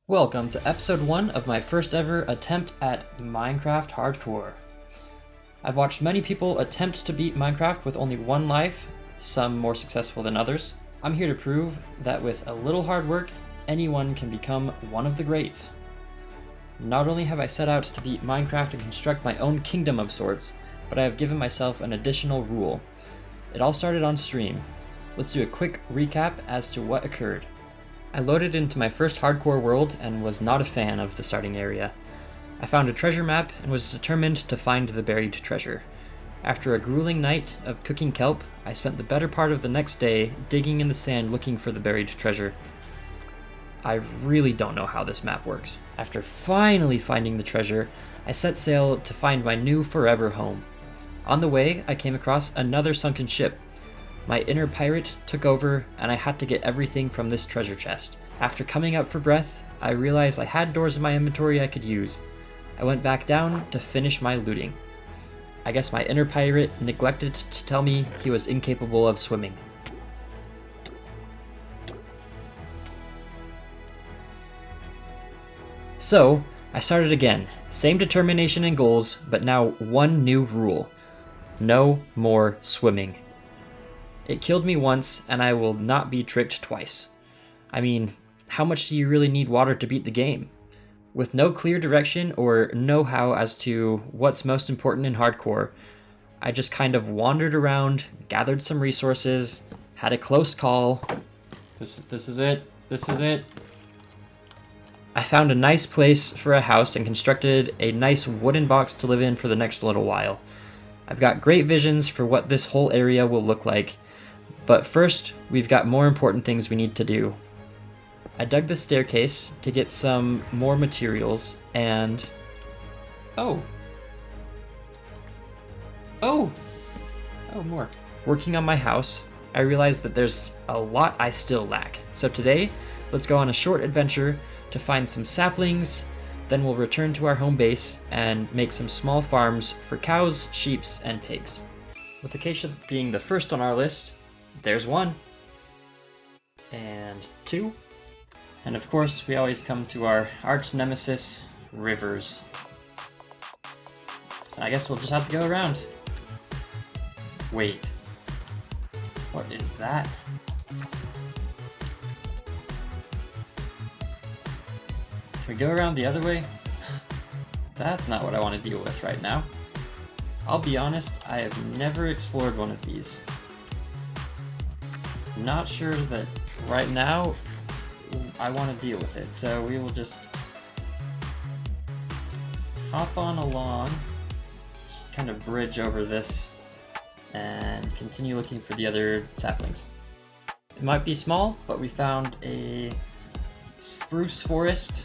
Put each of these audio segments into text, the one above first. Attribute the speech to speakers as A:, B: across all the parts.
A: Welcome to episode 1 of my first ever attempt at Minecraft Hardcore. I've watched many people attempt to beat Minecraft with only one life, some more successful than others. I'm here to prove that with a little hard work, anyone can become one of the greats. Not only have I set out to beat Minecraft and construct my own kingdom of sorts, but I have given myself an additional rule. It all started on stream. Let's do a quick recap as to what occurred. I loaded into my first hardcore world and was not a fan of the starting area. I found a treasure map and was determined to find the buried treasure. After a grueling night of cooking kelp, I spent the better part of the next day digging in the sand looking for the buried treasure. I really don't know how this map works. After finally finding the treasure, I set sail to find my new forever home. On the way, I came across another sunken ship. My inner pirate took over, and I had to get everything from this treasure chest. After coming up for breath, I realized I had doors in my inventory I could use. I went back down to finish my looting. I guess my inner pirate neglected to tell me he was incapable of swimming. So, I started again. Same determination and goals, but now one new rule. No more swimming. It killed me once, and I will not be tricked twice. I mean, how much do you really need water to beat the game? With no clear direction or know-how as to what's most important in hardcore, I just kind of wandered around, gathered some resources, had a close call. This is it. This is it. I found a nice place for a house and constructed a nice wooden box to live in for the next little while. I've got great visions for what this whole area will look like. But first, we've got more important things we need to do. I dug the staircase to get some more materials and... Oh, more. Working on my house, I realized that there's a lot I still lack. So today, let's go on a short adventure to find some saplings, then we'll return to our home base and make some small farms for cows, sheep, and pigs. With Acacia being the first on our list, there's 1. And 2. And of course, we always come to our arch nemesis, rivers. I guess we'll just have to go around. Wait. What is that? Can we go around the other way? That's not what I want to deal with right now. I'll be honest, I have never explored one of these. Not sure that right now I want to deal with it, so we will just hop on along, just kind of bridge over this, and continue looking for the other saplings. It might be small, but we found a spruce forest,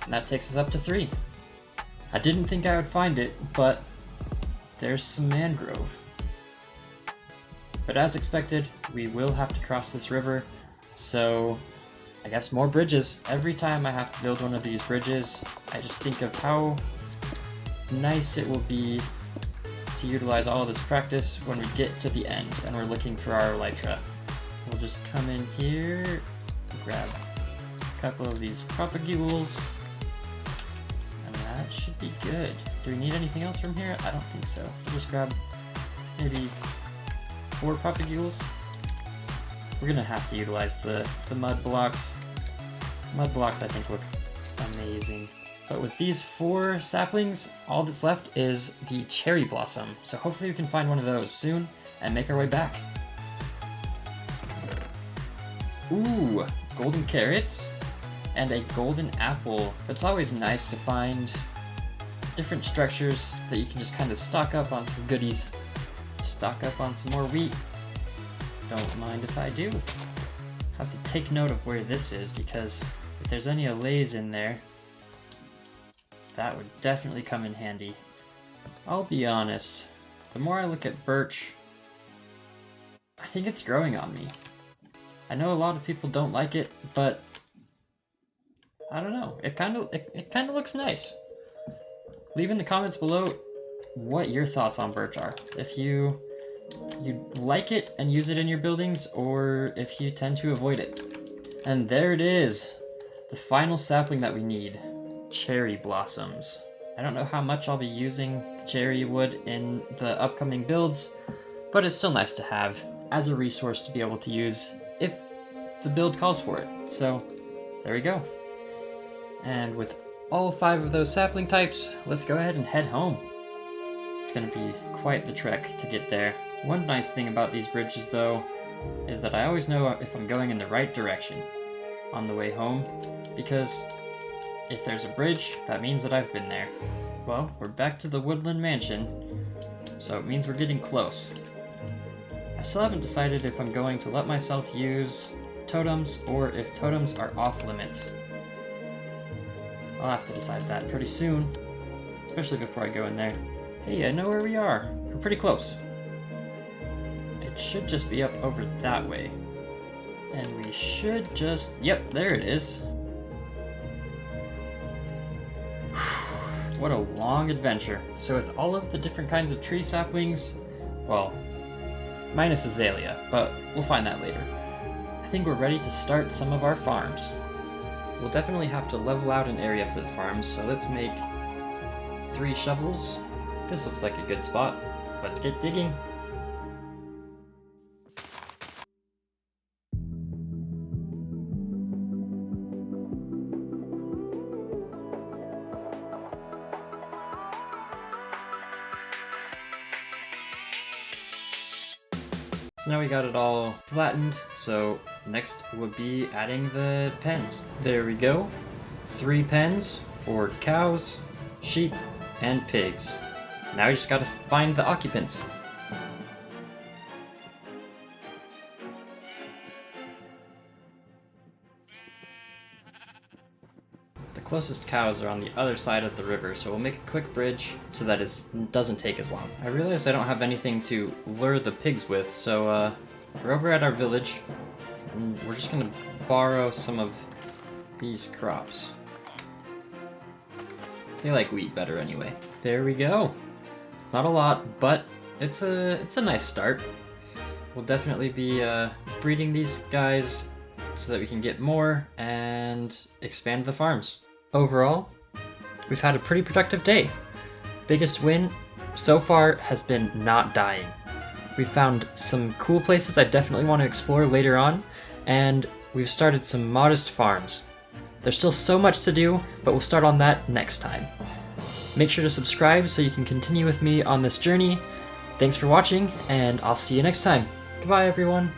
A: and that takes us up to 3. I didn't think I would find it, but there's some mangrove. But as expected, we will have to cross this river, so I guess more bridges. Every time I have to build one of these bridges, I just think of how nice it will be to utilize all of this practice when we get to the end and we're looking for our elytra. We'll just come in here, grab a couple of these propagules, and that should be good. Do we need anything else from here? I don't think so. We'll just grab maybe 4 propagules. We're gonna have to utilize the mud blocks. Mud blocks I think look amazing. But with these 4 saplings, all that's left is the cherry blossom. So hopefully we can find one of those soon and make our way back. Ooh, golden carrots and a golden apple. It's always nice to find different structures that you can just kind of stock up on some goodies. Stock up on some more wheat. Don't mind if I do. Have to take note of where this is because if there's any allays in there, that would definitely come in handy. I'll be honest, the more I look at birch, I think it's growing on me. I know a lot of people don't like it, but I don't know. It kind of looks nice. Leave in the comments below what your thoughts on birch are. If you like it and use it in your buildings, or if you tend to avoid it. And there it is. The final sapling that we need, cherry blossoms. I don't know how much I'll be using the cherry wood in the upcoming builds, but it's still nice to have as a resource to be able to use if the build calls for it. So there we go. And with all 5 of those sapling types, let's go ahead and head home. It's going to be quite the trek to get there. One nice thing about these bridges though is that I always know if I'm going in the right direction on the way home, because if there's a bridge, that means that I've been there. Well, we're back to the Woodland Mansion, so it means we're getting close. I still haven't decided if I'm going to let myself use totems or if totems are off limits. I'll have to decide that pretty soon, especially before I go in there. Hey, I know where we are. We're pretty close. It should just be up over that way. And we should just... Yep, there it is. What a long adventure. So with all of the different kinds of tree saplings, well, minus azalea, but we'll find that later. I think we're ready to start some of our farms. We'll definitely have to level out an area for the farms, so let's make 3 shovels. This looks like a good spot. Let's get digging. So now we got it all flattened, so next would be adding the pens. There we go. 3 pens for cows, sheep, and pigs. Now we just gotta find the occupants. The closest cows are on the other side of the river, so we'll make a quick bridge so that it doesn't take as long. I realize I don't have anything to lure the pigs with, so we're over at our village, and we're just gonna borrow some of these crops. They like wheat better anyway. There we go. Not a lot, but it's a nice start. We'll definitely be breeding these guys so that we can get more and expand the farms. Overall, we've had a pretty productive day. Biggest win so far has been not dying. We found some cool places I definitely want to explore later on, and we've started some modest farms. There's still so much to do, but we'll start on that next time. Make sure to subscribe so you can continue with me on this journey. Thanks for watching, and I'll see you next time. Goodbye, everyone.